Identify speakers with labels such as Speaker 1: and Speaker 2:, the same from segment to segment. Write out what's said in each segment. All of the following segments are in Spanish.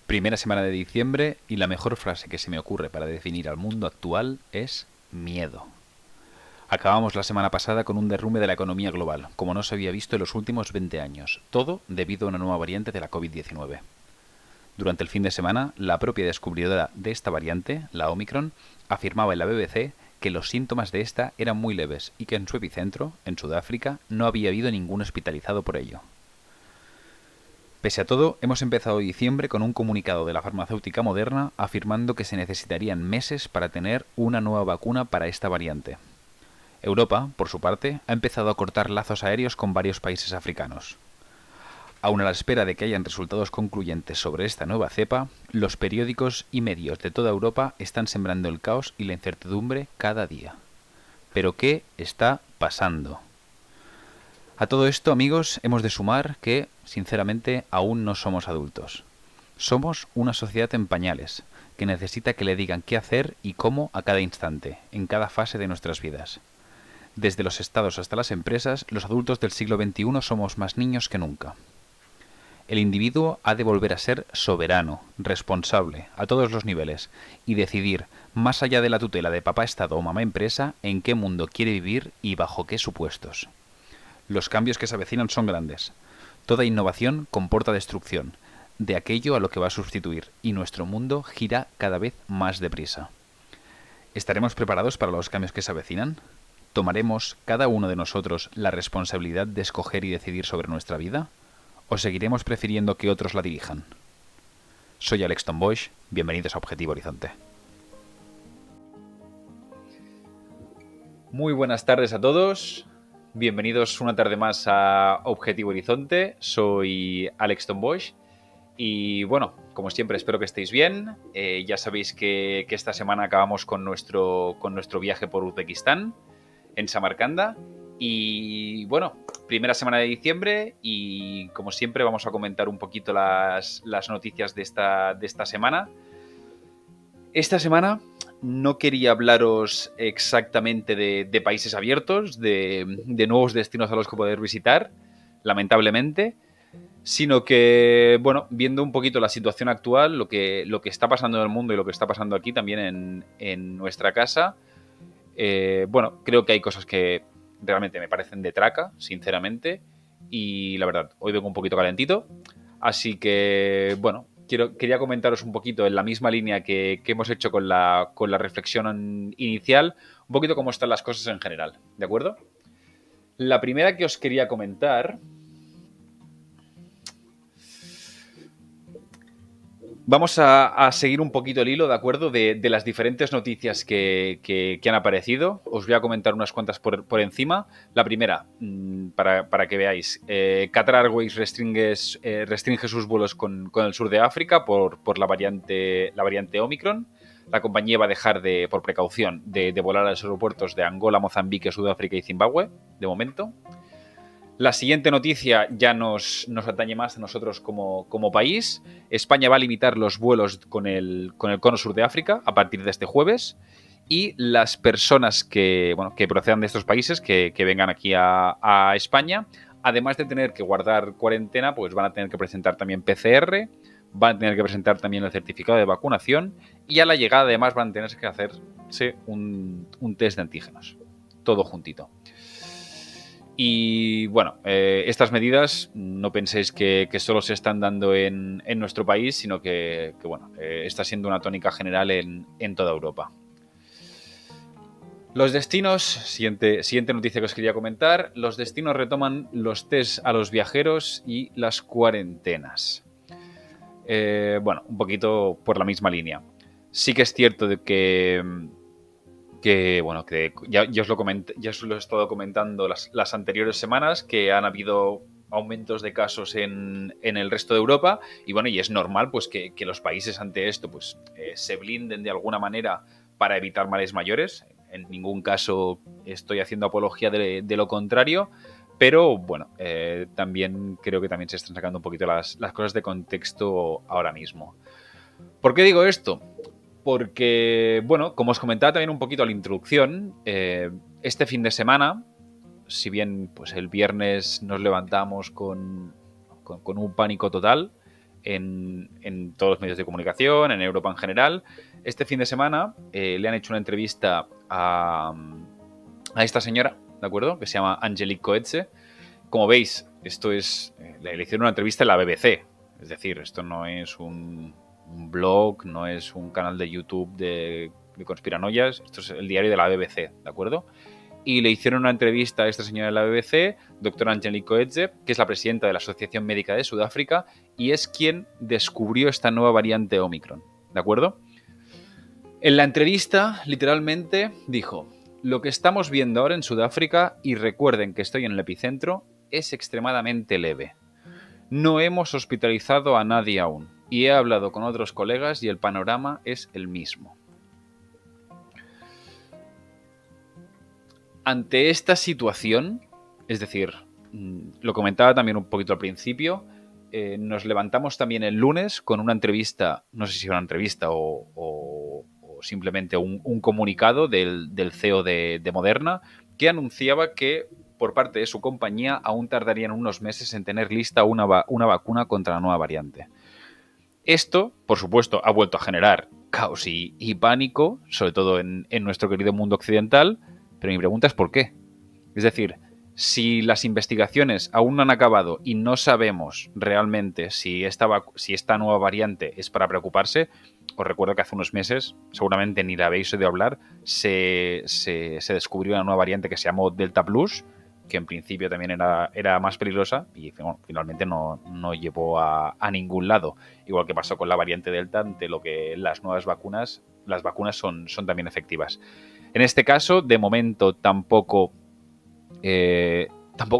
Speaker 1: Primera semana de diciembre y la mejor frase que se me ocurre para definir al mundo actual es miedo. Acabamos la semana pasada con un derrumbe de la economía global, como no se había visto en los últimos 20 años, todo debido a una nueva variante de la COVID-19. Durante el fin de semana, la propia descubridora de esta variante, la Omicron, afirmaba en la BBC que los síntomas de esta eran muy leves y que en su epicentro, en Sudáfrica, no había habido ningún hospitalizado por ello. Pese a todo, hemos empezado diciembre con un comunicado de la farmacéutica Moderna afirmando que se necesitarían meses para tener una nueva vacuna para esta variante. Europa, por su parte, ha empezado a cortar lazos aéreos con varios países africanos. Aun a la espera de que hayan resultados concluyentes sobre esta nueva cepa, los periódicos y medios de toda Europa están sembrando el caos y la incertidumbre cada día. ¿Pero qué está pasando? A todo esto, amigos, hemos de sumar que, sinceramente, aún no somos adultos. Somos una sociedad en pañales, que necesita que le digan qué hacer y cómo a cada instante, en cada fase de nuestras vidas. Desde los estados hasta las empresas, los adultos del siglo XXI somos más niños que nunca. El individuo ha de volver a ser soberano, responsable, a todos los niveles, y decidir, más allá de la tutela de papá Estado o mamá empresa, en qué mundo quiere vivir y bajo qué supuestos. Los cambios que se avecinan son grandes. Toda innovación comporta destrucción, de aquello a lo que va a sustituir, y nuestro mundo gira cada vez más deprisa. ¿Estaremos preparados para los cambios que se avecinan? ¿Tomaremos cada uno de nosotros la responsabilidad de escoger y decidir sobre nuestra vida? ¿O seguiremos prefiriendo que otros la dirijan? Soy Alex Tombosch, bienvenidos a Objetivo Horizonte. Muy buenas tardes a todos. Bienvenidos una tarde más a Objetivo Horizonte. Soy Alex Tombosch y bueno, como siempre espero que estéis bien. Ya sabéis que esta semana acabamos con nuestro viaje por Uzbekistán, en Samarcanda. Y bueno, primera semana de diciembre y como siempre vamos a comentar un poquito las noticias de esta semana. Esta semana no quería hablaros exactamente de países abiertos, de nuevos destinos a los que poder visitar, lamentablemente, sino que, bueno, viendo un poquito la situación actual, lo que está pasando en el mundo y lo que está pasando aquí también en nuestra casa, bueno, creo que hay cosas que realmente me parecen de traca, sinceramente, y la verdad, hoy vengo un poquito calentito, así que, bueno, quería comentaros un poquito en la misma línea que hemos hecho con la reflexión inicial, un poquito cómo están las cosas en general, ¿de acuerdo? La primera que os quería comentar... Vamos a seguir un poquito el hilo, ¿de acuerdo? De las diferentes noticias que han aparecido. Os voy a comentar unas cuantas por encima. La primera, para que veáis, Qatar Airways restringe sus vuelos con el sur de África por la variante Omicron. La compañía va a dejar, por precaución, de volar a los aeropuertos de Angola, Mozambique, Sudáfrica y Zimbabue, de momento. La siguiente noticia ya nos atañe más a nosotros como país. España va a limitar los vuelos con el cono sur de África a partir de este jueves. Y las personas que procedan de estos países, que vengan aquí a España, además de tener que guardar cuarentena, pues van a tener que presentar también PCR, van a tener que presentar también el certificado de vacunación y a la llegada además van a tener que hacerse un test de antígenos. Todo juntito. Y bueno, estas medidas no penséis que solo se están dando en nuestro país, sino que bueno, está siendo una tónica general en toda Europa. Los destinos, siguiente noticia que os quería comentar, los destinos retoman los test a los viajeros y las cuarentenas. Bueno, un poquito por la misma línea. Sí que es cierto de que bueno, que ya os lo he estado comentando las anteriores semanas, que han habido aumentos de casos en el resto de Europa y bueno, y es normal pues que los países ante esto pues se blinden de alguna manera para evitar males mayores. En ningún caso estoy haciendo apología de lo contrario, pero bueno, también creo que también se están sacando un poquito las cosas de contexto ahora mismo. ¿Por qué digo esto? Porque, bueno, como os comentaba también un poquito a la introducción, este fin de semana, si bien pues el viernes nos levantamos con un pánico total, en todos los medios de comunicación, en Europa en general. Este fin de semana le han hecho una entrevista a esta señora, ¿de acuerdo? Que se llama Angelique Coetze. Como veis, esto es... le hicieron una entrevista en la BBC. Es decir, esto no es un blog, no es un canal de YouTube de conspiranoias. Esto es el diario de la BBC, ¿de acuerdo? Y le hicieron una entrevista a esta señora de la BBC, doctora Angelique Coetze, que es la presidenta de la Asociación Médica de Sudáfrica y es quien descubrió esta nueva variante Omicron, ¿de acuerdo? En la entrevista, literalmente, dijo: lo que estamos viendo ahora en Sudáfrica, y recuerden que estoy en el epicentro, es extremadamente leve. No hemos hospitalizado a nadie aún, y he hablado con otros colegas y el panorama es el mismo. Ante esta situación, es decir, lo comentaba también un poquito al principio, nos levantamos también el lunes con una entrevista, no sé si era una entrevista o simplemente un comunicado del CEO de Moderna, que anunciaba que por parte de su compañía aún tardarían unos meses en tener lista una vacuna contra la nueva variante. Esto, por supuesto, ha vuelto a generar caos y pánico, sobre todo en nuestro querido mundo occidental, pero mi pregunta es ¿por qué? Es decir, si las investigaciones aún no han acabado y no sabemos realmente si esta nueva variante es para preocuparse, os recuerdo que hace unos meses, seguramente ni la habéis oído hablar, se descubrió una nueva variante que se llamó Delta Plus, que en principio también era más peligrosa y bueno, finalmente no llevó a ningún lado. Igual que pasó con la variante Delta, ante lo que las vacunas son también efectivas. En este caso, de momento, tampoco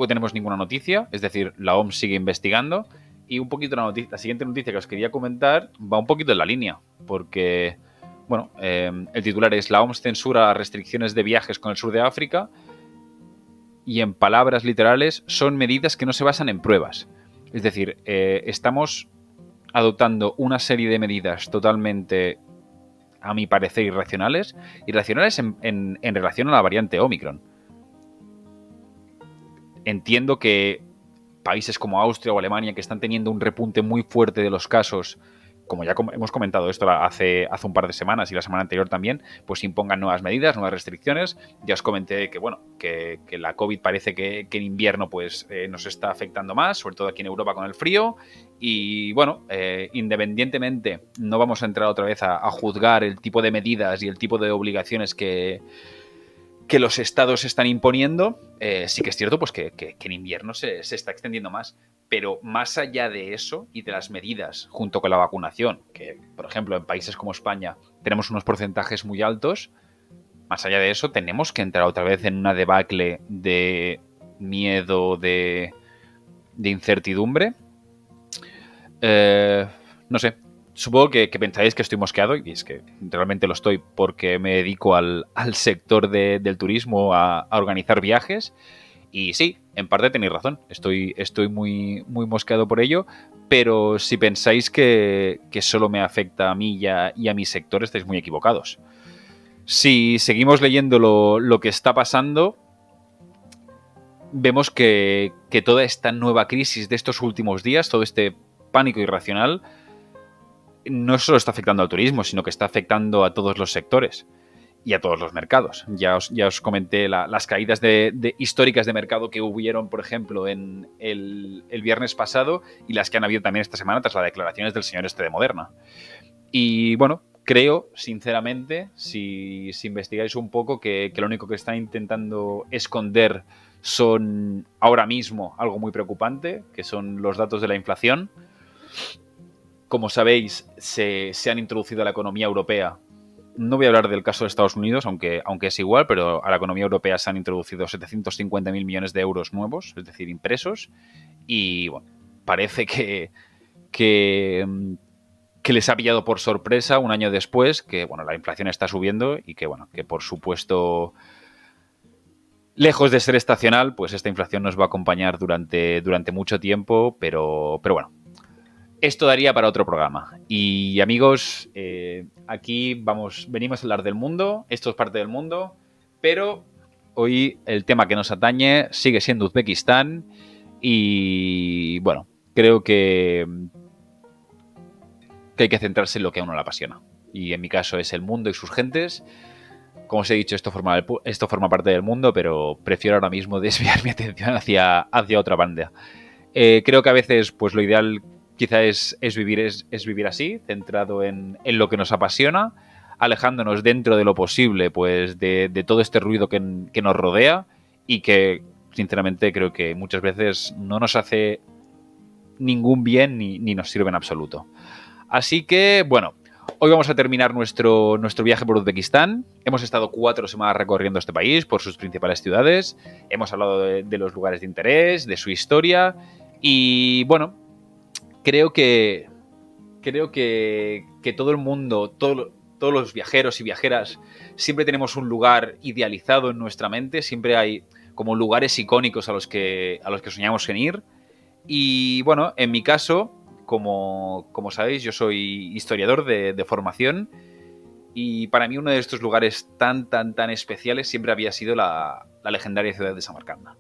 Speaker 1: tenemos ninguna noticia, es decir, la OMS sigue investigando y un poquito la siguiente noticia que os quería comentar va un poquito en la línea, porque, bueno, el titular es: la OMS censura restricciones de viajes con el sur de África y, en palabras literales, son medidas que no se basan en pruebas. Es decir, estamos adoptando una serie de medidas totalmente, a mi parecer, irracionales en relación a la variante Omicron. Entiendo que países como Austria o Alemania, que están teniendo un repunte muy fuerte de los casos, como ya hemos comentado esto hace un par de semanas y la semana anterior también, pues impongan nuevas medidas, nuevas restricciones. Ya os comenté que, bueno, que la COVID parece que en invierno pues nos está afectando más, sobre todo aquí en Europa con el frío. Y bueno, independientemente, no vamos a entrar otra vez a juzgar el tipo de medidas y el tipo de obligaciones que los estados están imponiendo. Sí que es cierto pues que en invierno se está extendiendo más. Pero más allá de eso y de las medidas, junto con la vacunación, que, por ejemplo, en países como España tenemos unos porcentajes muy altos, más allá de eso tenemos que entrar otra vez en una debacle de miedo, de incertidumbre. No sé, supongo que pensáis que estoy mosqueado, y es que realmente lo estoy, porque me dedico al sector del turismo, a organizar viajes. Y sí, en parte tenéis razón, estoy muy, muy mosqueado por ello, pero si pensáis que solo me afecta a mí y a mi sector, estáis muy equivocados. Si seguimos leyendo lo que está pasando, vemos que toda esta nueva crisis de estos últimos días, todo este pánico irracional, no solo está afectando al turismo, sino que está afectando a todos los sectores y a todos los mercados. Ya os comenté las caídas históricas de mercado que hubieron, por ejemplo, en el viernes pasado, y las que han habido también esta semana tras las declaraciones del señor de Moderna. Y bueno, creo, sinceramente, si investigáis un poco, que lo único que están intentando esconder son ahora mismo algo muy preocupante, que son los datos de la inflación. Como sabéis, se han introducido a la economía europea. No voy a hablar del caso de Estados Unidos, aunque es igual, pero a la economía europea se han introducido 750.000 millones de euros nuevos, es decir, impresos. Y bueno, parece que les ha pillado por sorpresa un año después, que bueno, la inflación está subiendo y que bueno, que por supuesto, lejos de ser estacional, pues esta inflación nos va a acompañar durante mucho tiempo, pero bueno. Esto daría para otro programa. Y amigos, aquí venimos a hablar del mundo, esto es parte del mundo, pero hoy el tema que nos atañe sigue siendo Uzbekistán y bueno, creo que que hay que centrarse en lo que a uno le apasiona. Y en mi caso es el mundo y sus gentes. Como os he dicho, esto forma parte del mundo, pero prefiero ahora mismo desviar mi atención hacia otra banda. Creo que a veces pues lo ideal quizá es vivir así, centrado en lo que nos apasiona, alejándonos dentro de lo posible pues de todo este ruido que nos rodea y que sinceramente creo que muchas veces no nos hace ningún bien ni nos sirve en absoluto. Así que, bueno, hoy vamos a terminar nuestro viaje por Uzbekistán. Hemos estado 4 semanas recorriendo este país por sus principales ciudades. Hemos hablado de los lugares de interés, de su historia. Y bueno, creo que todo el mundo, todos los viajeros y viajeras, siempre tenemos un lugar idealizado en nuestra mente. Siempre hay como lugares icónicos a los que soñamos en ir. Y bueno, en mi caso, como sabéis, yo soy historiador de formación y para mí uno de estos lugares tan especiales siempre había sido la legendaria ciudad de Samarcanda.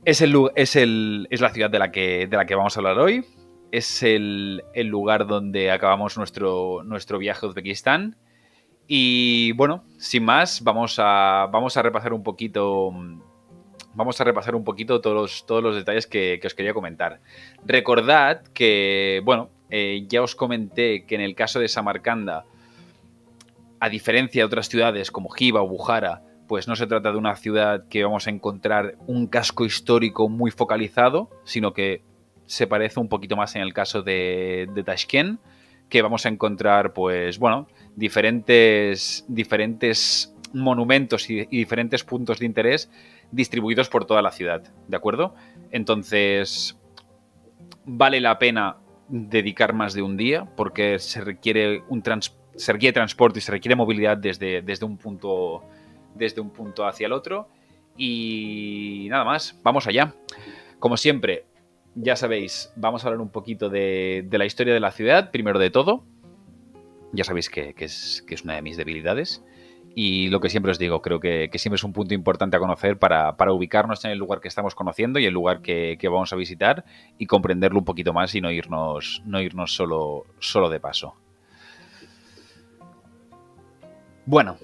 Speaker 1: Es la ciudad de la que vamos a hablar hoy. Es el lugar donde acabamos nuestro viaje a Uzbekistán. Y bueno, sin más, vamos a repasar un poquito. Vamos a repasar un poquito todos los detalles que os quería comentar. Recordad que, bueno, ya os comenté que en el caso de Samarcanda, a diferencia de otras ciudades como Jiva o Bukhara, pues no se trata de una ciudad que vamos a encontrar un casco histórico muy focalizado, sino que se parece un poquito más en el caso de Tashkent, que vamos a encontrar, pues, bueno, diferentes monumentos y diferentes puntos de interés distribuidos por toda la ciudad, ¿de acuerdo? Entonces, vale la pena dedicar más de un día porque se requiere transporte y se requiere movilidad desde un punto hacia el otro. Y nada más, vamos allá. Como siempre, ya sabéis, vamos a hablar un poquito de la historia de la ciudad, primero de todo. Ya sabéis que es una de mis debilidades. Y lo que siempre os digo, creo que siempre es un punto importante a conocer para ubicarnos en el lugar que estamos conociendo y el lugar que vamos a visitar y comprenderlo un poquito más y no irnos solo de paso. Bueno,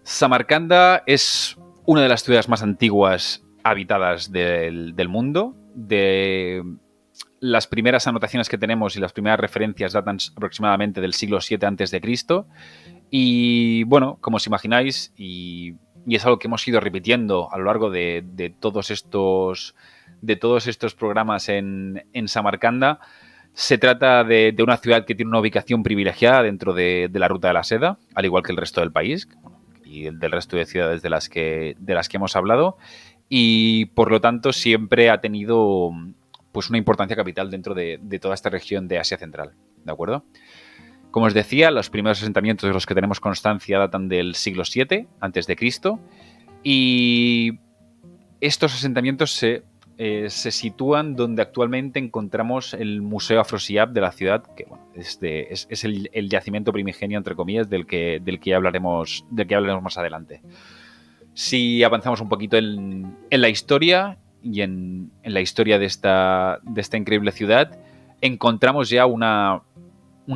Speaker 1: Samarcanda es una de las ciudades más antiguas habitadas del mundo. De las primeras anotaciones que tenemos y las primeras referencias datan aproximadamente del siglo VII a.C. Y bueno, como os imagináis, y es algo que hemos ido repitiendo a lo largo de todos estos programas en Samarcanda, se trata de una ciudad que tiene una ubicación privilegiada dentro de la Ruta de la Seda, al igual que el resto del país y del resto de ciudades de las que hemos hablado, y por lo tanto siempre ha tenido pues una importancia capital dentro de toda esta región de Asia Central, ¿de acuerdo? Como os decía, los primeros asentamientos de los que tenemos constancia datan del siglo VII a.C. y estos asentamientos se sitúan donde actualmente encontramos el Museo Afrosiab de la ciudad, que bueno, es el yacimiento primigenio, entre comillas, del que ya hablaremos más adelante. Si avanzamos un poquito en la historia y en la historia de esta increíble ciudad, encontramos ya una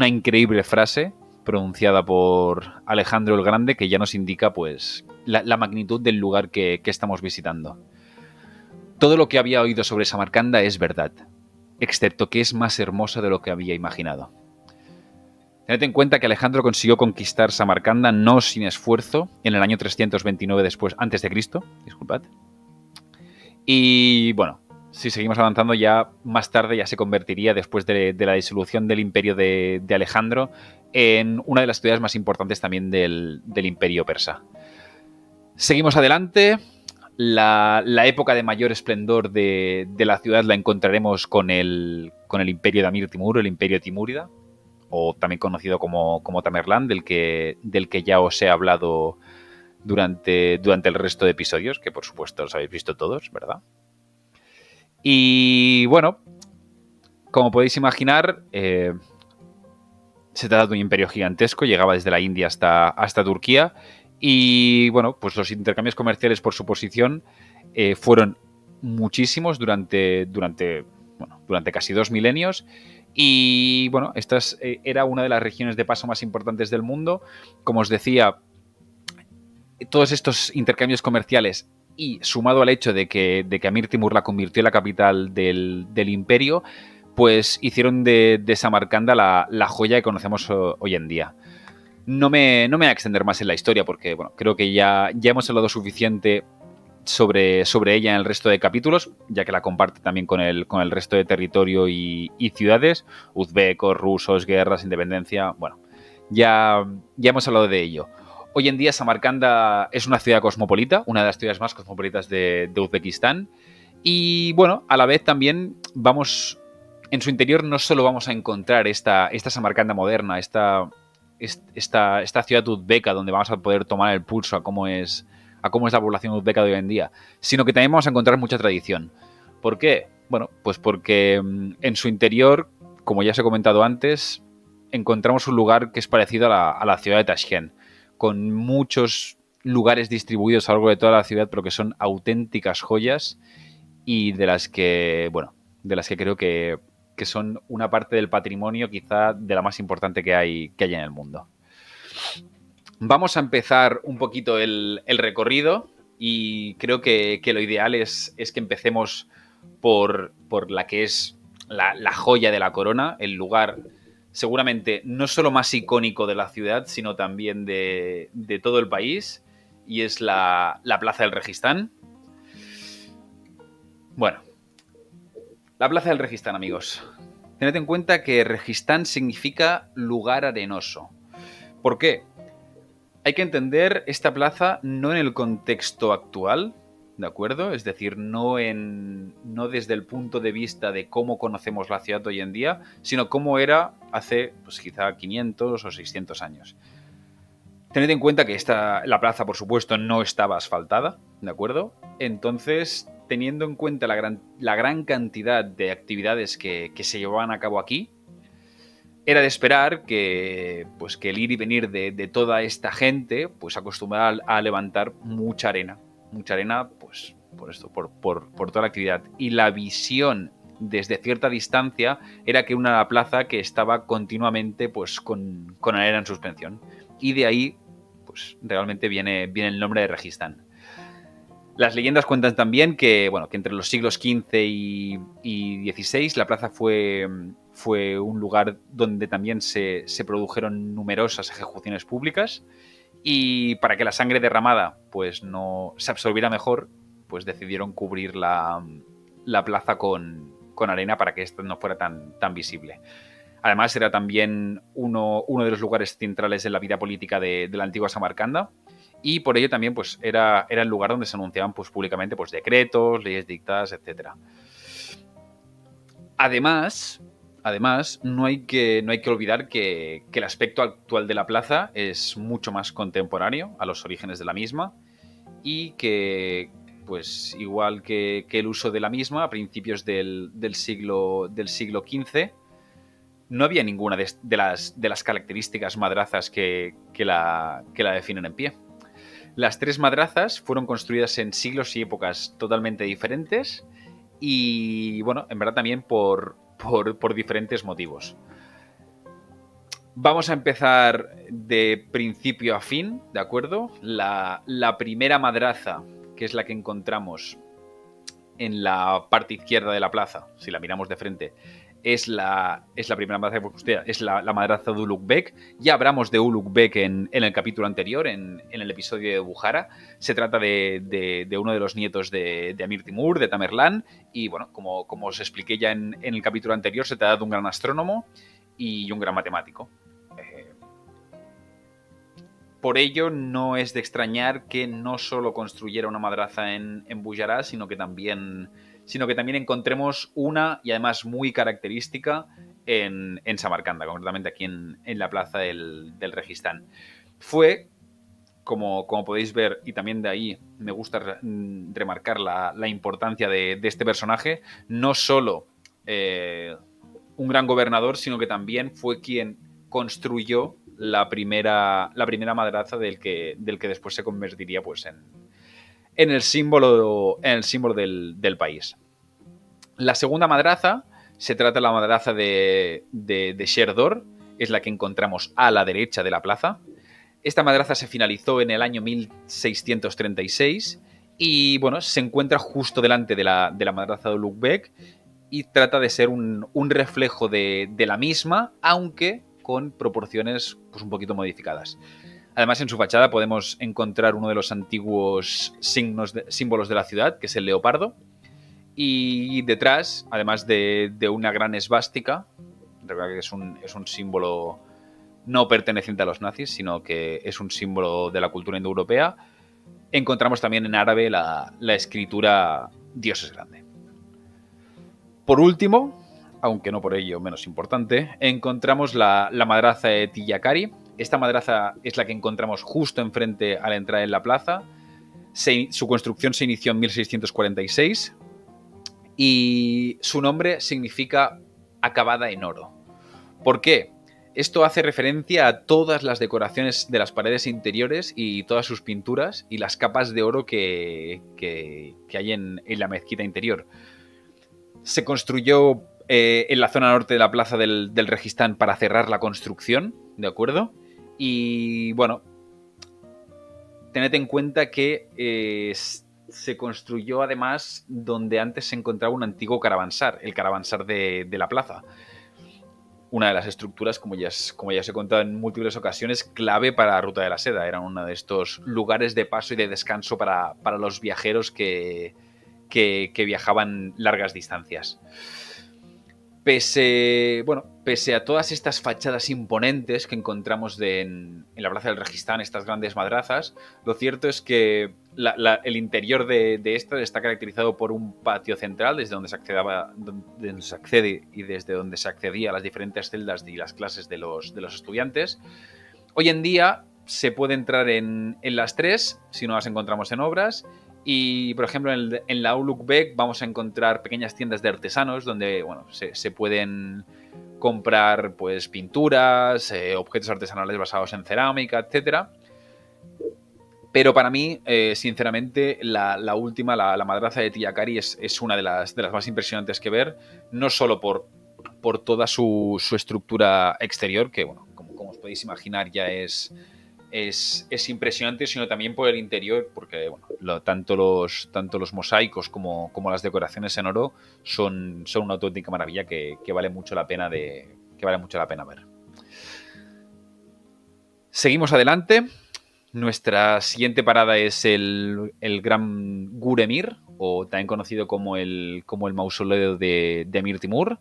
Speaker 1: increíble frase pronunciada por Alejandro el Grande que ya nos indica pues la magnitud del lugar que estamos visitando. Todo lo que había oído sobre Samarcanda es verdad, excepto que es más hermosa de lo que había imaginado. Tened en cuenta que Alejandro consiguió conquistar Samarcanda no sin esfuerzo en el año 329 antes de Cristo, disculpad. Y bueno, si seguimos avanzando, ya más tarde ya se convertiría, después de la disolución del imperio de Alejandro, en una de las ciudades más importantes también del imperio persa. Seguimos adelante. La época de mayor esplendor de la ciudad la encontraremos con el imperio de Amir Timur, el imperio timúrida, o también conocido como Tamerlán, del que ya os he hablado durante el resto de episodios, que por supuesto los habéis visto todos, ¿verdad? Y bueno, como podéis imaginar, se trata de un imperio gigantesco, llegaba desde la India hasta Turquía, y bueno, pues los intercambios comerciales por su posición fueron muchísimos durante casi 2 milenios, Y bueno, esta era una de las regiones de paso más importantes del mundo. Como os decía, todos estos intercambios comerciales y sumado al hecho de que Amir Timur la convirtió en la capital del imperio, pues hicieron de Samarcanda la joya que conocemos hoy en día. No me voy a extender más en la historia porque bueno, creo que ya hemos hablado suficiente sobre ella en el resto de capítulos, ya que la comparte también con el resto de territorio y ciudades, uzbecos, rusos, guerras, independencia, bueno, ya hemos hablado de ello. Hoy en día Samarcanda es una ciudad cosmopolita, una de las ciudades más cosmopolitas de Uzbekistán, y bueno, a la vez también vamos, en su interior no solo vamos a encontrar esta Samarcanda moderna, esta ciudad uzbeca donde vamos a poder tomar el pulso a cómo es la población uzbeca de hoy en día, sino que también vamos a encontrar mucha tradición. ¿Por qué? Bueno, pues porque en su interior, como ya os he comentado antes, encontramos un lugar que es parecido a la ciudad de Tashkent, con muchos lugares distribuidos a lo largo de toda la ciudad, pero que son auténticas joyas y de las que creo que son una parte del patrimonio quizá de la más importante que hay en el mundo. Vamos a empezar un poquito el recorrido y creo que lo ideal es que empecemos por la que es la joya de la corona, el lugar seguramente no solo más icónico de la ciudad, sino también de todo el país, y es la Plaza del Registán. Bueno, la Plaza del Registán, amigos. Tened en cuenta que Registán significa lugar arenoso. ¿Por qué? Hay que entender esta plaza no en el contexto actual, ¿de acuerdo? Es decir, no desde el punto de vista de cómo conocemos la ciudad hoy en día, sino cómo era hace, pues quizá 500 o 600 años. Tened en cuenta que la plaza, por supuesto, no estaba asfaltada, ¿de acuerdo? Entonces, teniendo en cuenta la gran cantidad de actividades que se llevaban a cabo aquí, era de esperar que el ir y venir de toda esta gente pues acostumbraba a levantar mucha arena, pues por toda la actividad. Y la visión desde cierta distancia era que una plaza que estaba continuamente pues con arena en suspensión. Y de ahí pues realmente viene el nombre de Registán. Las leyendas cuentan también que entre los siglos XV y XVI la plaza fue un lugar donde también se produjeron numerosas ejecuciones públicas, y para que la sangre derramada pues no se absorbiera mejor, pues decidieron cubrir la plaza con arena para que esto no fuera tan visible. Además era también uno de los lugares centrales en la vida política de la antigua Samarcanda, y por ello también pues era el lugar donde se anunciaban pues públicamente pues decretos, leyes dictadas, etc. Además, no hay que olvidar que el aspecto actual de la plaza es mucho más contemporáneo a los orígenes de la misma, y que pues igual que el uso de la misma a principios del siglo XV, no había ninguna de las características madrazas que la definen en pie. Las tres madrazas fueron construidas en siglos y épocas totalmente diferentes y, bueno, en verdad también por diferentes motivos. Vamos a empezar de principio a fin, ¿de acuerdo? La primera madraza, que es la que encontramos en la parte izquierda de la plaza, si la miramos de frente, es la primera madraza que usted, es la madraza de Ulugh-Bek. Ya hablamos de Ulugh-Bek en el capítulo anterior, en el episodio de Bukhara. Se trata de uno de los nietos de Amir Timur, de Tamerlán, y bueno, como os expliqué ya en el capítulo anterior, se trata de un gran astrónomo y un gran matemático. Por ello, no es de extrañar que no solo construyera una madraza en Bujará, sino que también encontremos una, y además muy característica, en Samarcanda, concretamente aquí en la plaza del Registán. Fue, como podéis ver, y también de ahí me gusta remarcar la importancia de este personaje, no solo un gran gobernador, sino que también fue quien construyó la primera madraza del que después se convertiría pues en el símbolo del país. La segunda madraza Se trata de la madraza de Sherdor, es la que encontramos a la derecha de la plaza. Esta madraza se finalizó en el año 1636 y bueno, se encuentra justo delante de la madraza de Ulugh y trata de ser un reflejo de la misma, aunque con proporciones pues, un poquito modificadas. Además, en su fachada podemos encontrar uno de los antiguos símbolos de la ciudad, que es el leopardo. Y detrás, además de una gran esvástica, recuerda que es un símbolo no perteneciente a los nazis, sino que es un símbolo de la cultura indoeuropea, encontramos también en árabe la escritura Dios es grande. Por último, aunque no por ello menos importante, encontramos la madraza de Tillakari. Esta madraza es la que encontramos justo enfrente a la entrada en la plaza. Su construcción se inició en 1646 y su nombre significa acabada en oro. ¿Por qué? Esto hace referencia a todas las decoraciones de las paredes interiores y todas sus pinturas y las capas de oro que hay en la mezquita interior. Se construyó en la zona norte de la plaza del Registán para cerrar la construcción, ¿de acuerdo? Y bueno, tened en cuenta que se construyó además donde antes se encontraba un antiguo caravansar, el caravansar de la plaza. Una de las estructuras, como ya os he contado en múltiples ocasiones, clave para la Ruta de la Seda. Era uno de estos lugares de paso y de descanso para los viajeros que viajaban largas distancias. Pese a todas estas fachadas imponentes que encontramos en la Plaza del Registán, estas grandes madrazas, lo cierto es que el interior de esta está caracterizado por un patio central desde donde se accede y desde donde se accedía a las diferentes celdas y las clases de los estudiantes. Hoy en día se puede entrar en las tres, si no las encontramos en obras. Y, por ejemplo, en la Ulugh Beg vamos a encontrar pequeñas tiendas de artesanos donde se pueden comprar pues, pinturas, objetos artesanales basados en cerámica, etc. Pero para mí, sinceramente, la última, la madraza de Tillakari, es una de las más impresionantes que ver, no solo por toda su estructura exterior, que, bueno, como os podéis imaginar, ya es impresionante, sino también por el interior, porque bueno, tanto los mosaicos como las decoraciones en oro son una auténtica maravilla que vale mucho la pena ver. Seguimos adelante. Nuestra siguiente parada es el Gran Guremir, o también conocido como el mausoleo de Amir Timur.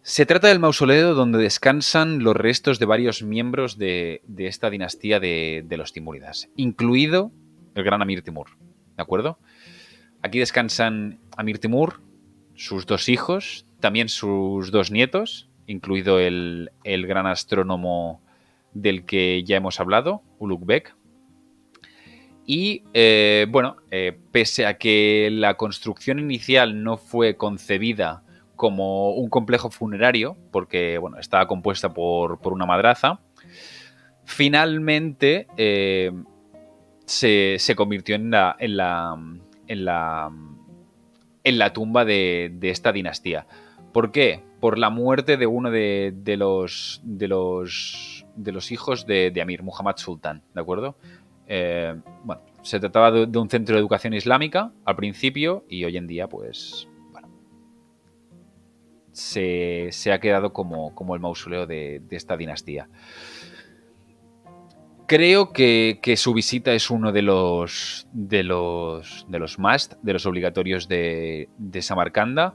Speaker 1: Se trata del mausoleo donde descansan los restos de varios miembros de esta dinastía de los timúridas, incluido el gran Amir Timur, ¿de acuerdo? Aquí descansan Amir Timur, sus dos hijos, también sus dos nietos, incluido el gran astrónomo del que ya hemos hablado, Ulugh Beg. Y, pese a que la construcción inicial no fue concebida como un complejo funerario, porque bueno, estaba compuesta por una madraza, finalmente se convirtió en la tumba de esta dinastía. ¿Por qué? Por la muerte de uno de los hijos de Amir, Muhammad Sultan, ¿de acuerdo? Se trataba de un centro de educación islámica al principio y hoy en día, pues, bueno, se ha quedado como el mausoleo de esta dinastía. Creo que su visita es uno de los must, de los obligatorios de Samarcanda,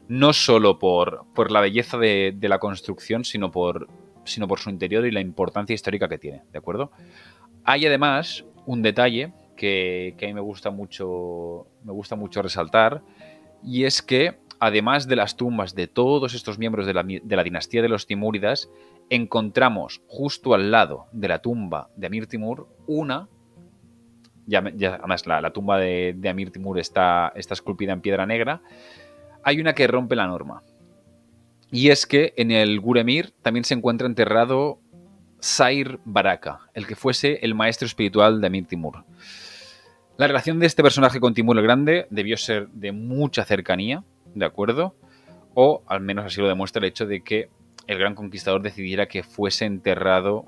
Speaker 1: no solo por la belleza de la construcción, sino por su interior y la importancia histórica que tiene, ¿de acuerdo? Hay además un detalle que a mí me gusta mucho resaltar, y es que además de las tumbas de todos estos miembros de la dinastía de los timúridas, encontramos justo al lado de la tumba de Amir Timur además la tumba de Amir Timur está esculpida en piedra negra. Hay una que rompe la norma, y es que en el Guremir también se encuentra enterrado Sair Baraka, el que fuese el maestro espiritual de Amir Timur. La relación de este personaje con Timur el Grande debió ser de mucha cercanía, ¿de acuerdo? o al menos así lo demuestra el hecho de que el gran conquistador decidiera que fuese enterrado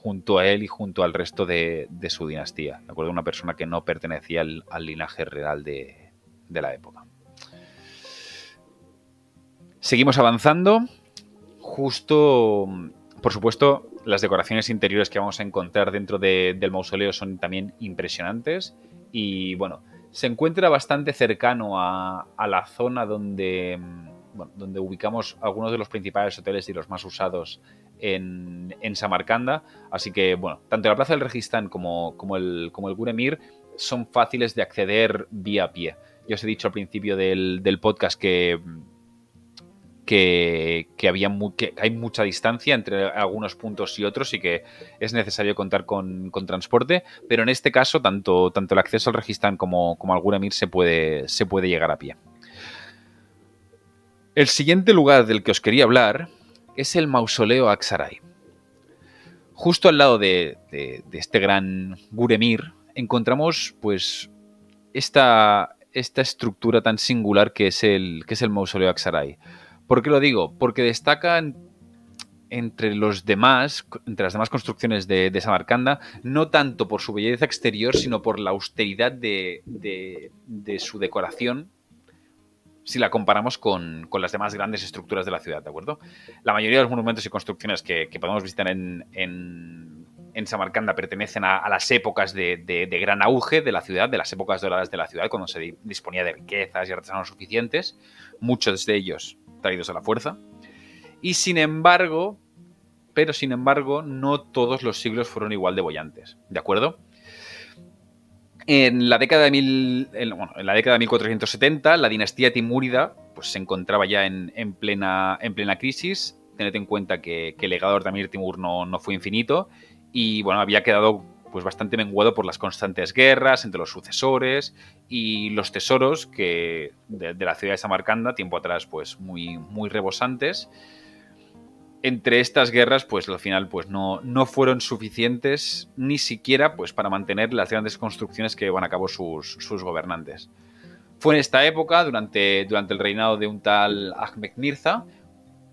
Speaker 1: junto a él y junto al resto de su dinastía, ¿de acuerdo? Una persona que no pertenecía al linaje real de la época. Seguimos avanzando. Justo, por supuesto, las decoraciones interiores que vamos a encontrar dentro del mausoleo son también impresionantes y, bueno, se encuentra bastante cercano a la zona donde ubicamos algunos de los principales hoteles y los más usados en Samarcanda. Así que, bueno, tanto la Plaza del Registán como el Gure Mir son fáciles de acceder vía a pie. Yo os he dicho al principio del podcast que hay mucha distancia entre algunos puntos y otros y que es necesario contar con transporte, pero en este caso tanto el acceso al Registán como al Gure Mir se puede llegar a pie. El siguiente lugar del que os quería hablar es el mausoleo Aksaray. Justo al lado de este gran Gure Mir encontramos pues esta estructura tan singular que es el mausoleo Aksaray. ¿Por qué lo digo? Porque destaca entre las demás construcciones de Samarcanda, no tanto por su belleza exterior, sino por la austeridad de su decoración, si la comparamos con las demás grandes estructuras de la ciudad, ¿de acuerdo? La mayoría de los monumentos y construcciones que podemos visitar en Samarcanda pertenecen a las épocas de gran auge de la ciudad, de las épocas doradas de la ciudad, cuando se disponía de riquezas y artesanos suficientes, muchos de ellos traídos a la fuerza. Y sin embargo, no todos los siglos fueron igual de bollantes, ¿de acuerdo? En la década de 1470, la dinastía timúrida pues, se encontraba ya en plena crisis. Tened en cuenta que el legado de Amir Timur no fue infinito y bueno, había quedado pues, bastante menguado por las constantes guerras entre los sucesores y los tesoros de la ciudad de Samarcanda, tiempo atrás pues, muy, muy rebosantes. Entre estas guerras, pues al final pues, no fueron suficientes ni siquiera pues, para mantener las grandes construcciones que llevan a cabo sus gobernantes. Fue en esta época, durante el reinado de un tal Ahmed Mirza,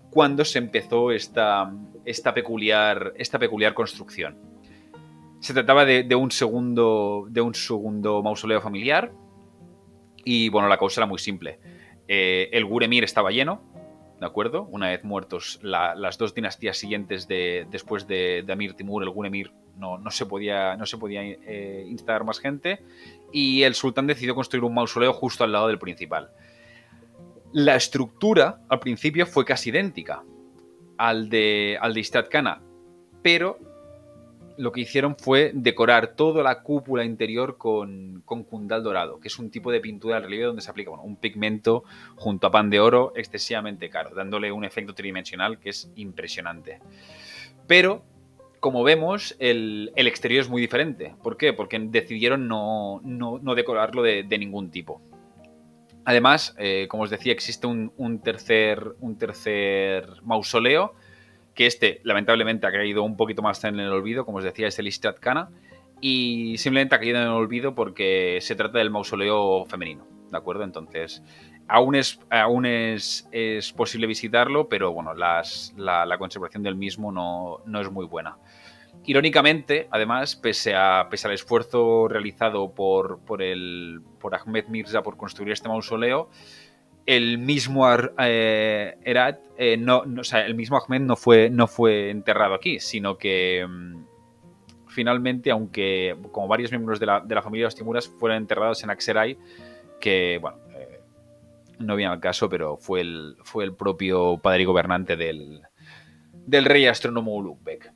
Speaker 1: cuando se empezó esta peculiar construcción. Se trataba de un segundo mausoleo familiar y bueno, la causa era muy simple. El Gure Mir estaba lleno, ¿de acuerdo? Una vez muertos las dos dinastías siguientes después de Amir Timur, el Gure Mir no se podía instalar más gente y el sultán decidió construir un mausoleo justo al lado del principal. La estructura al principio fue casi idéntica al de Istad Khana, pero lo que hicieron fue decorar toda la cúpula interior con cundal dorado, que es un tipo de pintura al relieve donde se aplica un pigmento junto a pan de oro excesivamente caro, dándole un efecto tridimensional que es impresionante. Pero, como vemos, el exterior es muy diferente. ¿Por qué? Porque decidieron no decorarlo de ningún tipo. Además, como os decía, existe un tercer mausoleo, que lamentablemente ha caído un poquito más en el olvido, como os decía, es el Istad Khana, y simplemente ha caído en el olvido porque se trata del mausoleo femenino, ¿de acuerdo? Entonces, aún es posible visitarlo, pero bueno, la conservación del mismo no es muy buena. Irónicamente, además, pese al esfuerzo realizado por Ahmed Mirza por construir este mausoleo, el mismo el mismo Ahmed no fue enterrado aquí, sino que finalmente, aunque como varios miembros de la familia de los Timuras fueron enterrados en Aksaray, que bueno, no viene al caso, pero fue el propio padre y gobernante del rey astrónomo Ulugh Beg.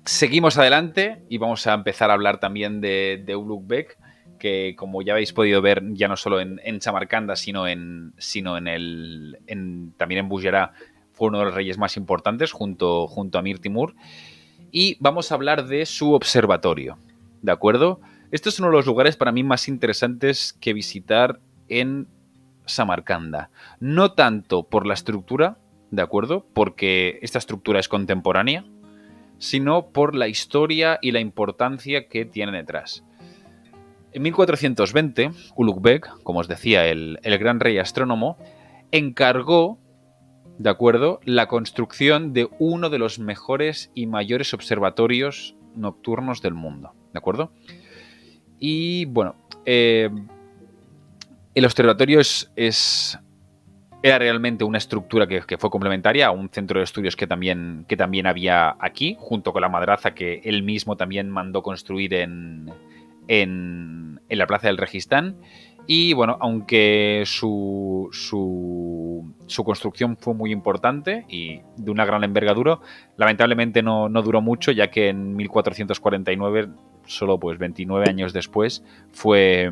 Speaker 1: Seguimos adelante y vamos a empezar a hablar también de Ulugh Beg, que como ya habéis podido ver, ya no solo en Samarcanda, sino también en Bujará, fue uno de los reyes más importantes junto a Amir Timur. Y vamos a hablar de su observatorio, ¿de acuerdo? Este es uno de los lugares para mí más interesantes que visitar en Samarcanda. No tanto por la estructura, ¿de acuerdo? Porque esta estructura es contemporánea, sino por la historia y la importancia que tiene detrás. En 1420, Ulugh Beg, como os decía, el gran rey astrónomo, encargó, ¿de acuerdo?, la construcción de uno de los mejores y mayores observatorios nocturnos del mundo, ¿de acuerdo? Y bueno, el observatorio era realmente una estructura que fue complementaria a un centro de estudios que también había aquí, junto con la madraza que él mismo también mandó construir en la Plaza del Registán. Y bueno, aunque su construcción fue muy importante y de una gran envergadura, lamentablemente no duró mucho, ya que en 1449, solo pues 29 años después, fue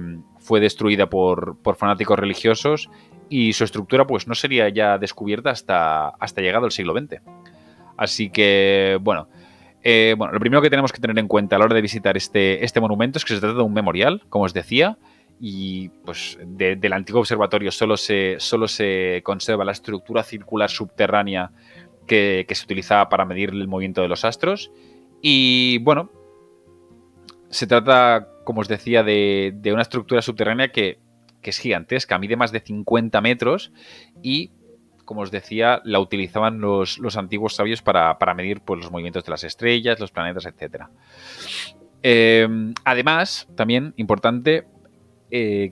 Speaker 1: destruida por fanáticos religiosos y su estructura pues no sería ya descubierta hasta llegado el siglo XX. Así que, bueno, lo primero que tenemos que tener en cuenta a la hora de visitar este monumento es que se trata de un memorial, como os decía, y pues del antiguo observatorio solo se conserva la estructura circular subterránea que se utilizaba para medir el movimiento de los astros. Y bueno, se trata, como os decía, de una estructura subterránea que es gigantesca, mide más de 50 metros y, como os decía, la utilizaban los antiguos sabios para medir pues, los movimientos de las estrellas, los planetas, etc. Además, también importante,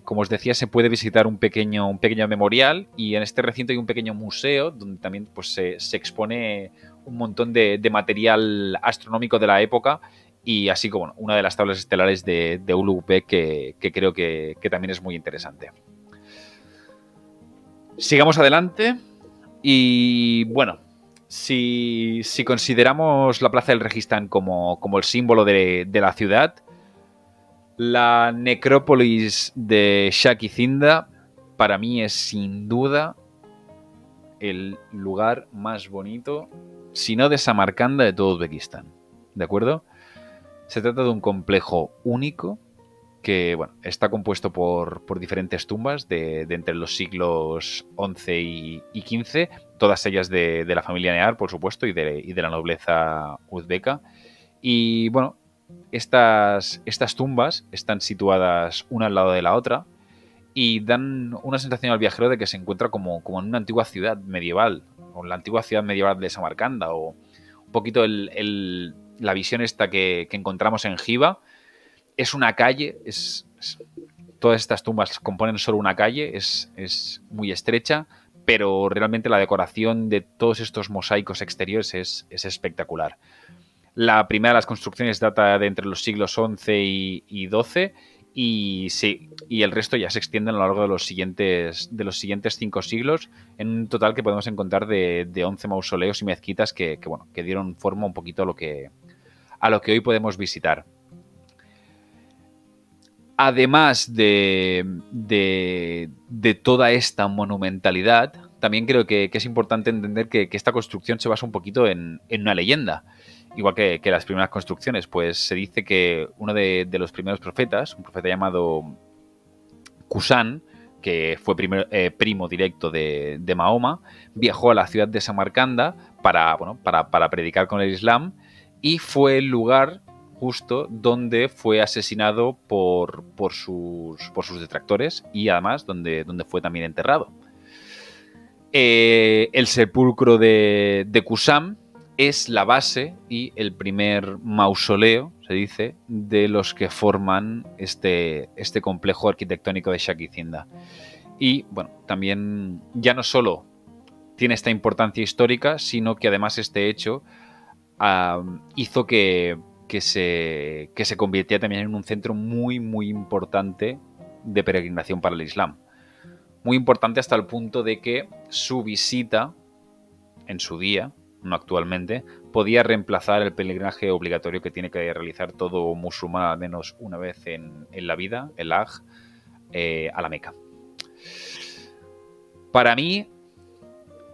Speaker 1: como os decía, se puede visitar un pequeño memorial, y en este recinto hay un pequeño museo donde también pues, se expone un montón de material astronómico de la época, y así como una de las tablas estelares de Ulugh Bek que creo que también es muy interesante. Sigamos adelante y bueno, si consideramos la Plaza del Registán como el símbolo de la ciudad, la necrópolis de Shaki Zinda para mí es sin duda el lugar más bonito, si no de Samarcanda, de todo Uzbekistán. ¿De acuerdo? Se trata de un complejo único que bueno, está compuesto por diferentes tumbas de entre los siglos XI y XV, todas ellas de la familia Nehar, por supuesto, y de la nobleza uzbeca. Y bueno, estas tumbas están situadas una al lado de la otra y dan una sensación al viajero de que se encuentra como en una antigua ciudad medieval, o en la antigua ciudad medieval de Samarcanda, o un poquito la visión esta que encontramos en Giva. Es una calle, todas estas tumbas componen solo una calle, es muy estrecha, pero realmente la decoración de todos estos mosaicos exteriores es espectacular. La primera de las construcciones data de entre los siglos XI y XII, y el resto ya se extiende a lo largo de los siguientes 5 siglos, en un total que podemos encontrar de 11 mausoleos y mezquitas que dieron forma un poquito a lo que hoy podemos visitar. Además de toda esta monumentalidad, también creo que es importante entender que esta construcción se basa un poquito en una leyenda. Igual que las primeras construcciones, pues se dice que uno de los primeros profetas, un profeta llamado Kusan, que fue primo directo de Mahoma, viajó a la ciudad de Samarcanda para predicar con el Islam, y fue el lugar justo donde fue asesinado por sus detractores, y además donde fue también enterrado. El sepulcro de Kusam es la base y el primer mausoleo, se dice, de los que forman este complejo arquitectónico de Shaki Zinda. Y bueno, también ya no solo tiene esta importancia histórica, sino que además este hecho hizo que se convirtiera también en un centro muy, muy importante de peregrinación para el Islam. Muy importante hasta el punto de que su visita en su día, no actualmente, podía reemplazar el peregrinaje obligatorio que tiene que realizar todo musulmán al menos una vez en la vida, el Hajj, a la Meca. Para mí,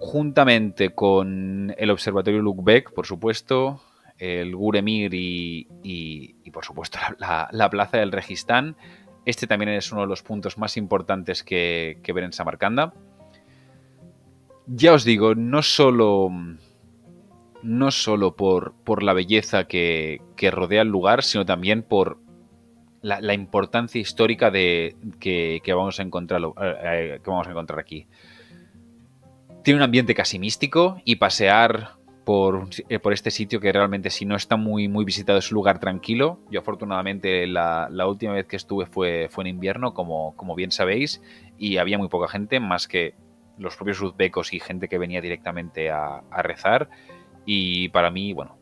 Speaker 1: juntamente con el Observatorio Ulugh Bek, por supuesto, el Gur Emir y por supuesto la Plaza del Registán, este también es uno de los puntos más importantes que ver en Samarcanda. Ya os digo, no solo por la belleza que rodea el lugar, sino también por la importancia histórica que vamos a encontrar aquí. Tiene un ambiente casi místico y pasear por este sitio que realmente si no está muy, muy visitado es un lugar tranquilo. Yo afortunadamente la última vez que estuve fue en invierno, como bien sabéis, y había muy poca gente, más que los propios uzbecos y gente que venía directamente a rezar. Y para mí, bueno,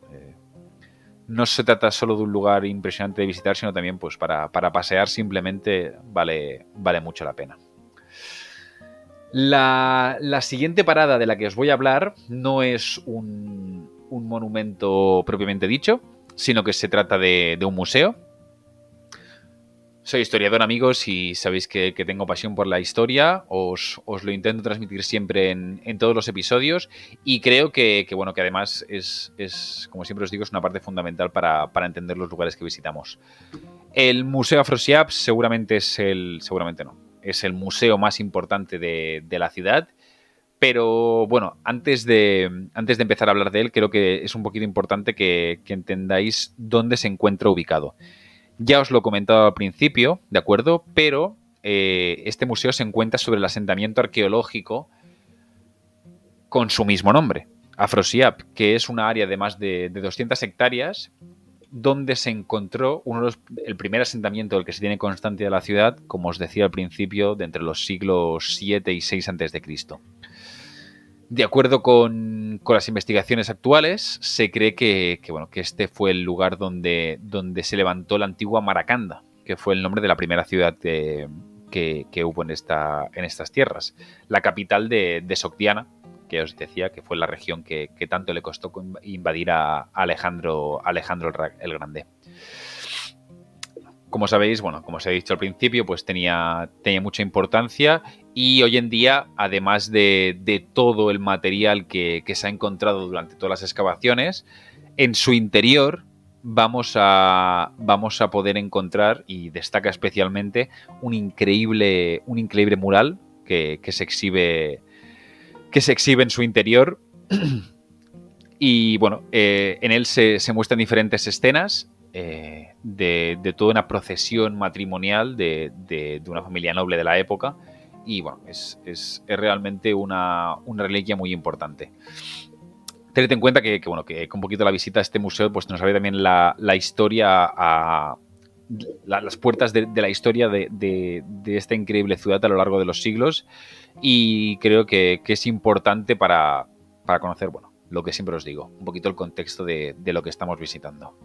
Speaker 1: no se trata solo de un lugar impresionante de visitar, sino también pues para pasear simplemente vale mucho la pena. La siguiente parada de la que os voy a hablar no es un monumento propiamente dicho, sino que se trata de un museo. Soy historiador, amigos, y sabéis que tengo pasión por la historia. Os lo intento transmitir siempre en todos los episodios. Y creo bueno, que además es, como siempre os digo, es una parte fundamental para entender los lugares que visitamos. El Museo Afrosiab seguramente no, es el museo más importante de la ciudad. Pero bueno, antes de empezar a hablar de él, creo que es un poquito importante que entendáis dónde se encuentra ubicado. Ya os lo he comentado al principio, ¿de acuerdo? Pero este museo se encuentra sobre el asentamiento arqueológico con su mismo nombre, Afrosiab, que es una área de más de 200 hectáreas donde se encontró el primer asentamiento del que se tiene constancia de la ciudad, como os decía al principio, de entre los siglos 7 y 6 a.C. De acuerdo con las investigaciones actuales, se cree que este fue el lugar donde se levantó la antigua Maracanda, que fue el nombre de la primera ciudad que hubo en estas tierras. La capital de Sogdiana, que os decía que fue la región que tanto le costó invadir a Alejandro el Grande. Como sabéis, bueno, como os he dicho al principio, pues tenía mucha importancia y hoy en día, además de todo el material que se ha encontrado durante todas las excavaciones, en su interior vamos a poder encontrar, y destaca especialmente, un increíble mural que se exhibe en su interior. Y bueno, en él se muestran diferentes escenas de toda una procesión matrimonial de una familia noble de la época. Y bueno, es realmente una reliquia muy importante. Tened en cuenta que con un poquito la visita a este museo pues nos abre también la historia las puertas de la historia de esta increíble ciudad a lo largo de los siglos, y creo que es importante para conocer, bueno, lo que siempre os digo, un poquito el contexto de lo que estamos visitando.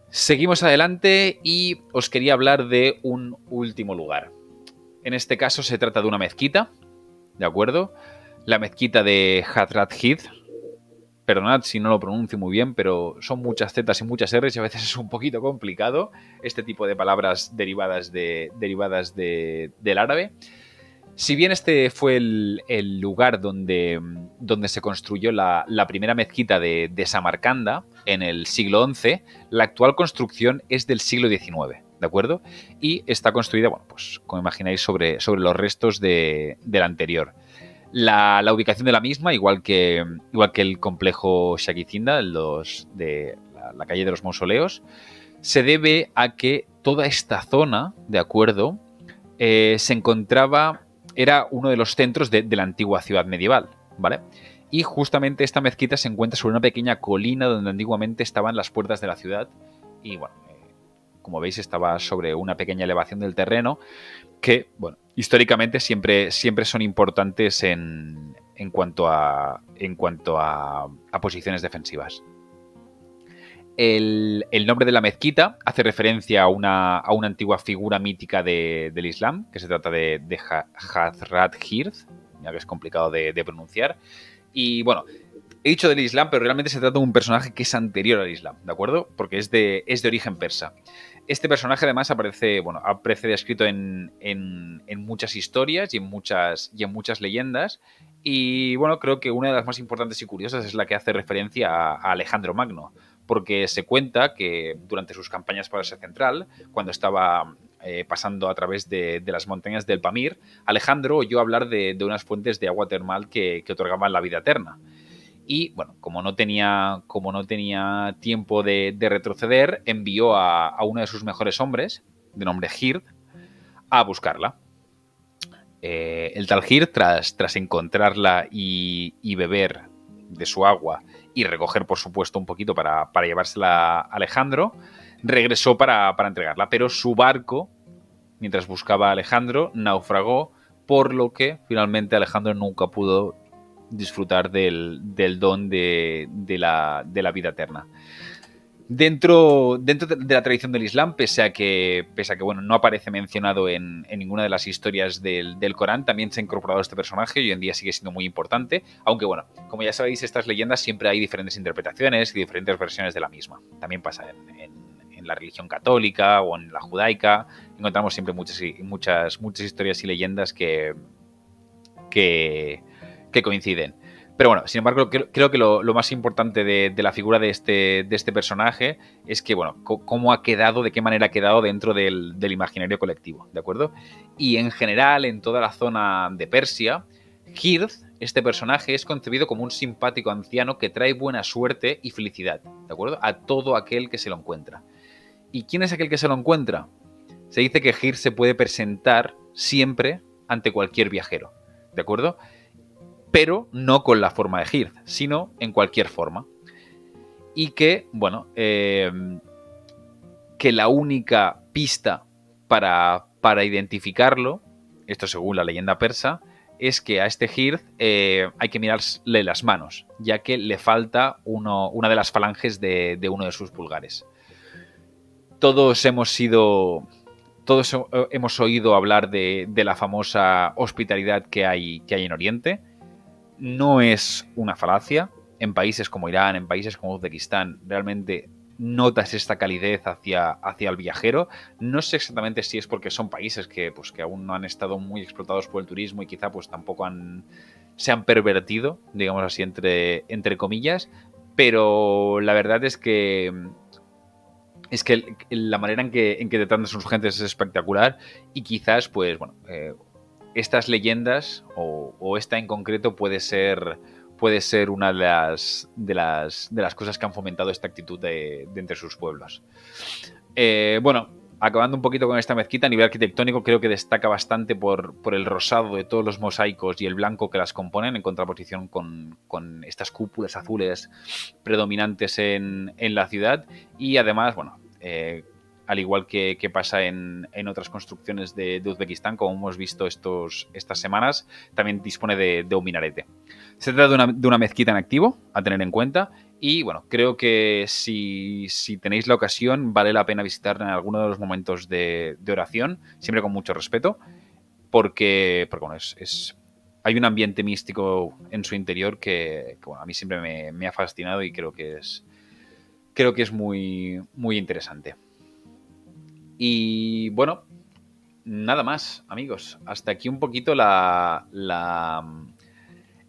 Speaker 1: Seguimos adelante y os quería hablar de un último lugar. En este caso se trata de una mezquita, ¿de acuerdo? La mezquita de Hazrat Hid. Perdonad si no lo pronuncio muy bien, pero son muchas zetas y muchas r's y a veces es un poquito complicado este tipo de palabras derivadas del árabe. Si bien este fue el lugar donde se construyó la primera mezquita de Samarcanda en el siglo XI, la actual construcción es del siglo XIX, ¿de acuerdo? Y está construida, bueno, pues como imagináis, sobre los restos de la anterior. La ubicación de la misma, igual que el complejo Shakizinda, de la calle de los mausoleos, se debe a que toda esta zona, ¿de acuerdo?, se encontraba, era uno de los centros de la antigua ciudad medieval, ¿vale? Y justamente esta mezquita se encuentra sobre una pequeña colina donde antiguamente estaban las puertas de la ciudad y, bueno, como veis, estaba sobre una pequeña elevación del terreno que, bueno, históricamente siempre son importantes en cuanto a posiciones defensivas. El nombre de la mezquita hace referencia a una antigua figura mítica del Islam, que se trata de Hazrat Hird, ya que es complicado de pronunciar. Y bueno, he dicho del Islam, pero realmente se trata de un personaje que es anterior al Islam, ¿de acuerdo? Porque es de origen persa. Este personaje además aparece descrito en muchas historias y en muchas leyendas. Y bueno, creo que una de las más importantes y curiosas es la que hace referencia a Alejandro Magno, porque se cuenta que durante sus campañas por Asia Central, cuando estaba pasando a través de las montañas del Pamir, Alejandro oyó hablar de unas fuentes de agua termal que otorgaban la vida eterna. Y bueno, como no tenía tiempo de retroceder, envió a uno de sus mejores hombres, de nombre Hird, a buscarla. El Talgir, tras encontrarla y beber de su agua y recoger, por supuesto, un poquito para llevársela a Alejandro, regresó para entregarla. Pero su barco, mientras buscaba a Alejandro, naufragó, por lo que finalmente Alejandro nunca pudo disfrutar del don de la vida eterna. Dentro de la tradición del Islam, pese a que bueno, no aparece mencionado en ninguna de las historias del Corán, también se ha incorporado este personaje y hoy en día sigue siendo muy importante, aunque bueno, como ya sabéis, estas leyendas siempre hay diferentes interpretaciones y diferentes versiones de la misma. También pasa en la religión católica o en la judaica, encontramos siempre muchas historias y leyendas que coinciden. Pero bueno, sin embargo, creo que lo más importante de la figura de este personaje es que, bueno, cómo ha quedado, de qué manera ha quedado dentro del imaginario colectivo, ¿de acuerdo? Y en general, en toda la zona de Persia, Hirth, este personaje, es concebido como un simpático anciano que trae buena suerte y felicidad, ¿de acuerdo? A todo aquel que se lo encuentra. ¿Y quién es aquel que se lo encuentra? Se dice que Hirth se puede presentar siempre ante cualquier viajero, ¿de acuerdo? Pero no con la forma de Hirth, sino en cualquier forma. Y que, bueno, que la única pista para identificarlo, esto según la leyenda persa, es que a este Hirth hay que mirarle las manos, ya que le falta una de las falanges de uno de sus pulgares. Todos hemos oído hablar de la famosa hospitalidad que hay en Oriente. No es una falacia. En países como Irán, en países como Uzbekistán, realmente notas esta calidez hacia el viajero. No sé exactamente si es porque son países que aún no han estado muy explotados por el turismo y quizá pues tampoco se han pervertido, digamos así, entre comillas, pero la verdad es que la manera en que te tratan sus gentes es espectacular y quizás, pues bueno, estas leyendas o esta en concreto puede ser una de las cosas que han fomentado esta actitud de entre sus pueblos. Bueno, acabando un poquito con esta mezquita, a nivel arquitectónico creo que destaca bastante por el rosado de todos los mosaicos y el blanco que las componen, en contraposición con estas cúpulas azules predominantes en la ciudad. Y además, bueno, al igual que pasa en otras construcciones de Uzbekistán, como hemos visto estas semanas, también dispone de un minarete. Se trata de una mezquita en activo, a tener en cuenta, y bueno, creo que si tenéis la ocasión, vale la pena visitarla en alguno de los momentos de oración, siempre con mucho respeto, porque bueno, hay un ambiente místico en su interior que bueno, a mí siempre me ha fascinado y creo que es muy, muy interesante. Y bueno, nada más, amigos. Hasta aquí un poquito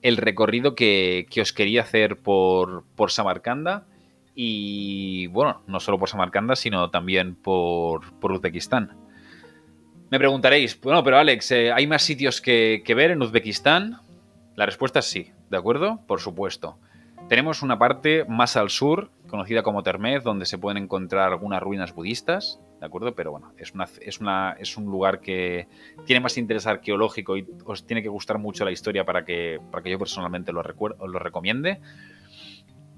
Speaker 1: el recorrido que os quería hacer por Samarcanda. Y bueno, no solo por Samarcanda, sino también por Uzbekistán. Me preguntaréis, bueno, pero Alex, ¿hay más sitios que ver en Uzbekistán? La respuesta es sí, ¿de acuerdo? Por supuesto. Tenemos una parte más al sur, conocida como Termez, donde se pueden encontrar algunas ruinas budistas, ¿de acuerdo? Pero bueno, es un lugar que tiene más interés arqueológico y os tiene que gustar mucho la historia para que yo personalmente os lo recomiende.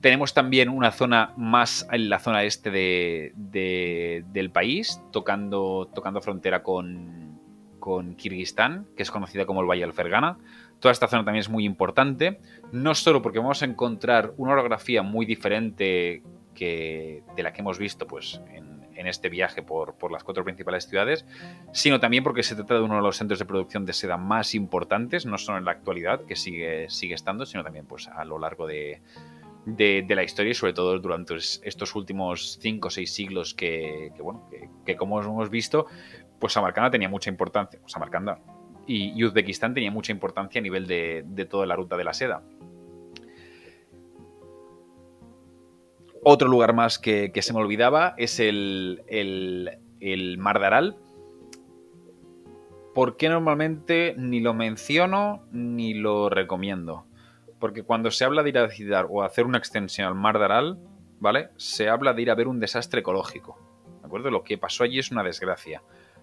Speaker 1: Tenemos también una zona más en la zona este del país, tocando frontera con Kirguistán, que es conocida como el Valle del Fergana. Toda esta zona también es muy importante, no solo porque vamos a encontrar una orografía muy diferente de la que hemos visto pues, en este viaje por las 4 principales ciudades, sino también porque se trata de uno de los centros de producción de seda más importantes, no solo en la actualidad, que sigue estando, sino también pues, a lo largo de la historia y sobre todo durante estos últimos 5 o 6 siglos que como hemos visto, pues Samarcanda tenía mucha importancia. Samarcanda y Uzbekistán tenía mucha importancia a nivel de toda la ruta de la seda. Otro lugar más que se me olvidaba es el Mar de Aral. ¿Por qué normalmente ni lo menciono ni lo recomiendo? Porque cuando se habla de ir a visitar o hacer una extensión al Mar de Aral, ¿vale? Se habla de ir a ver un desastre ecológico, ¿de acuerdo? Lo que pasó allí es una desgracia.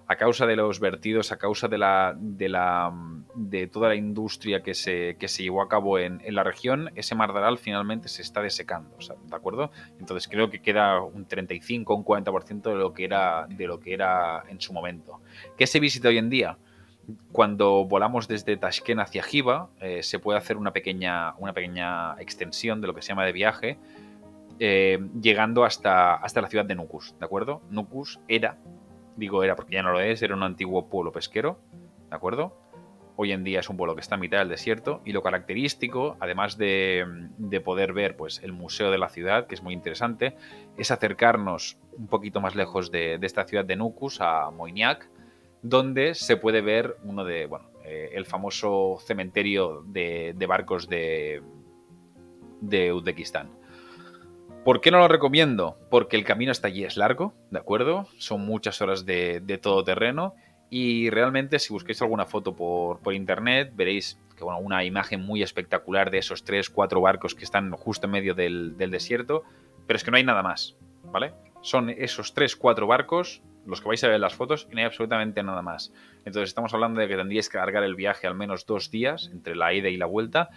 Speaker 1: A causa de los vertidos, a causa de la de toda la industria que se llevó a cabo en la región, ese mar de Aral finalmente se está desecando, ¿de acuerdo? Entonces creo que queda un 35, un 40% de lo que era en su momento. ¿Qué se visita hoy en día? Cuando volamos desde Tashkent hacia Jiva, se puede hacer una pequeña extensión de lo que se llama de viaje, llegando hasta la ciudad de Nukus, ¿de acuerdo? Nukus digo era porque ya no lo es, era un antiguo pueblo pesquero, ¿de acuerdo? Hoy en día es un pueblo que está en mitad del desierto y lo característico, además de poder ver pues, el museo de la ciudad, que es muy interesante, es acercarnos un poquito más lejos de esta ciudad de Nukus, a Moyniak, donde se puede ver el famoso cementerio de barcos de Uzbekistán. ¿Por qué no lo recomiendo? Porque el camino hasta allí es largo, ¿de acuerdo? Son muchas horas de todoterreno y realmente si busquéis alguna foto por internet veréis que una imagen muy espectacular de esos 3-4 barcos que están justo en medio del desierto, pero es que no hay nada más, ¿vale? Son esos 3-4 barcos los que vais a ver en las fotos y no hay absolutamente nada más. Entonces estamos hablando de que tendríais que alargar el viaje al menos 2 días entre la ida y la vuelta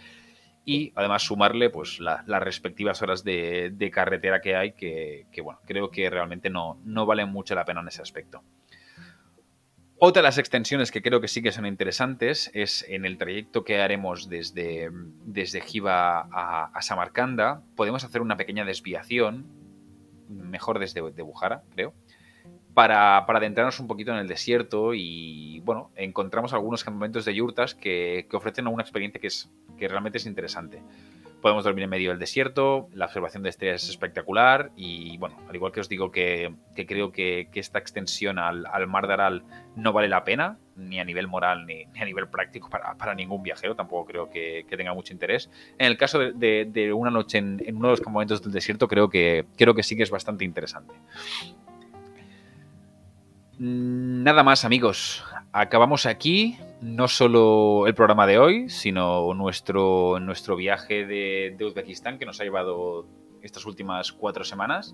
Speaker 1: y además sumarle pues las respectivas horas de carretera que hay que bueno, creo que realmente no valen mucho la pena en ese aspecto. Otra de las extensiones que creo que sí que son interesantes es en el trayecto que haremos desde Jiva a Samarcanda, podemos hacer una pequeña desviación, mejor desde Bukhara, creo, para adentrarnos un poquito en el desierto y, bueno, encontramos algunos campamentos de yurtas que ofrecen una experiencia que realmente es interesante. Podemos dormir en medio del desierto, la observación de estrellas es espectacular y, bueno, al igual que os digo que creo que esta extensión al mar de Aral no vale la pena, ni a nivel moral ni a nivel práctico para ningún viajero, tampoco creo que tenga mucho interés. En el caso de una noche en uno de los campamentos del desierto creo que sí que es bastante interesante. Nada más, amigos. Acabamos aquí no solo el programa de hoy, sino nuestro viaje de Uzbekistán que nos ha llevado estas últimas 4 semanas.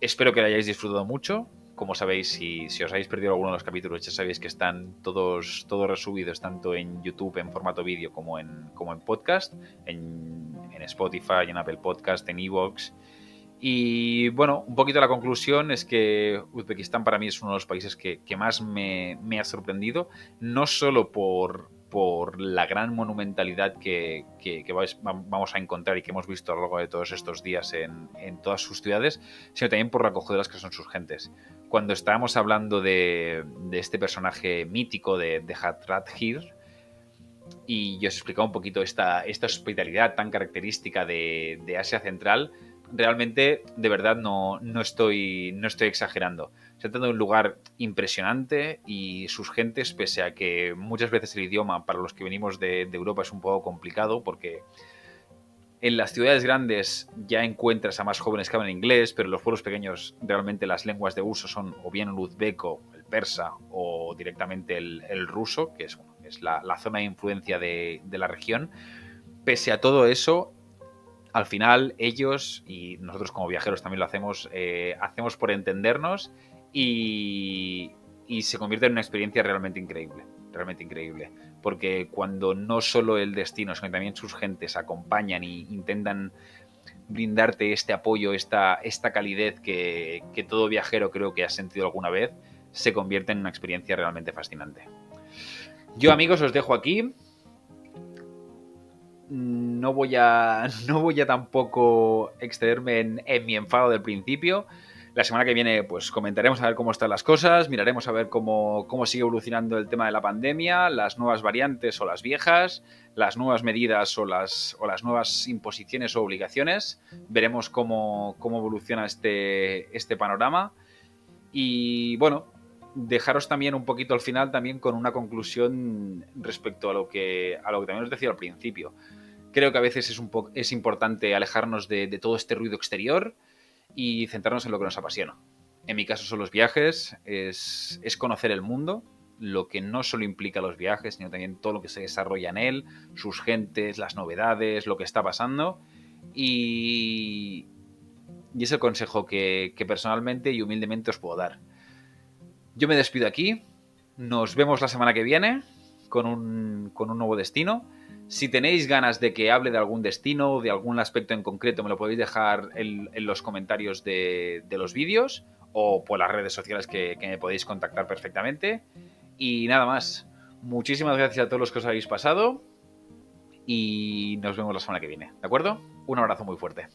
Speaker 1: Espero que lo hayáis disfrutado mucho. Como sabéis, si os habéis perdido alguno de los capítulos, ya sabéis que están todos resubidos tanto en YouTube en formato vídeo como en podcast, en Spotify, en Apple Podcast, en iVoox. Y bueno, un poquito la conclusión es que Uzbekistán para mí es uno de los países que más me ha sorprendido, no solo por la gran monumentalidad que vamos a encontrar y que hemos visto a lo largo de todos estos días en todas sus ciudades, sino también por lo acogedoras que son sus gentes. Cuando estábamos hablando de este personaje mítico de Hathradhir, y yo os explicaba un poquito esta hospitalidad tan característica de Asia Central, realmente, de verdad, no estoy exagerando. Se trata de un lugar impresionante y sus gentes, pese a que muchas veces el idioma para los que venimos de Europa es un poco complicado, porque en las ciudades grandes ya encuentras a más jóvenes que hablan inglés, pero en los pueblos pequeños realmente las lenguas de uso son o bien el uzbeco, el persa o directamente el ruso, que es la zona de influencia de la región. Pese a todo eso, al final ellos, y nosotros como viajeros también lo hacemos, hacemos por entendernos y se convierte en una experiencia realmente increíble, porque cuando no solo el destino, sino también sus gentes acompañan e intentan brindarte este apoyo, esta calidez que todo viajero creo que ha sentido alguna vez, se convierte en una experiencia realmente fascinante. Yo, amigos, os dejo aquí. No voy a tampoco excederme en mi enfado del principio. La semana que viene pues comentaremos a ver cómo están las cosas, miraremos a ver cómo sigue evolucionando el tema de la pandemia, las nuevas variantes o las viejas, las nuevas medidas o las nuevas imposiciones o obligaciones. Veremos cómo evoluciona este panorama. Y bueno, dejaros también un poquito al final también con una conclusión respecto a lo que también os decía al principio. Creo que a veces es importante alejarnos de todo este ruido exterior y centrarnos en lo que nos apasiona. En mi caso son los viajes, es conocer el mundo, lo que no solo implica los viajes, sino también todo lo que se desarrolla en él, sus gentes, las novedades, lo que está pasando. Y es el consejo que personalmente y humildemente os puedo dar. Yo me despido aquí, nos vemos la semana que viene. con un nuevo destino. Si tenéis ganas de que hable de algún destino o de algún aspecto en concreto, me lo podéis dejar en los comentarios de los vídeos o por las redes sociales que me podéis contactar perfectamente. Y nada más. Muchísimas gracias a todos los que os habéis pasado y nos vemos la semana que viene, ¿de acuerdo? Un abrazo muy fuerte.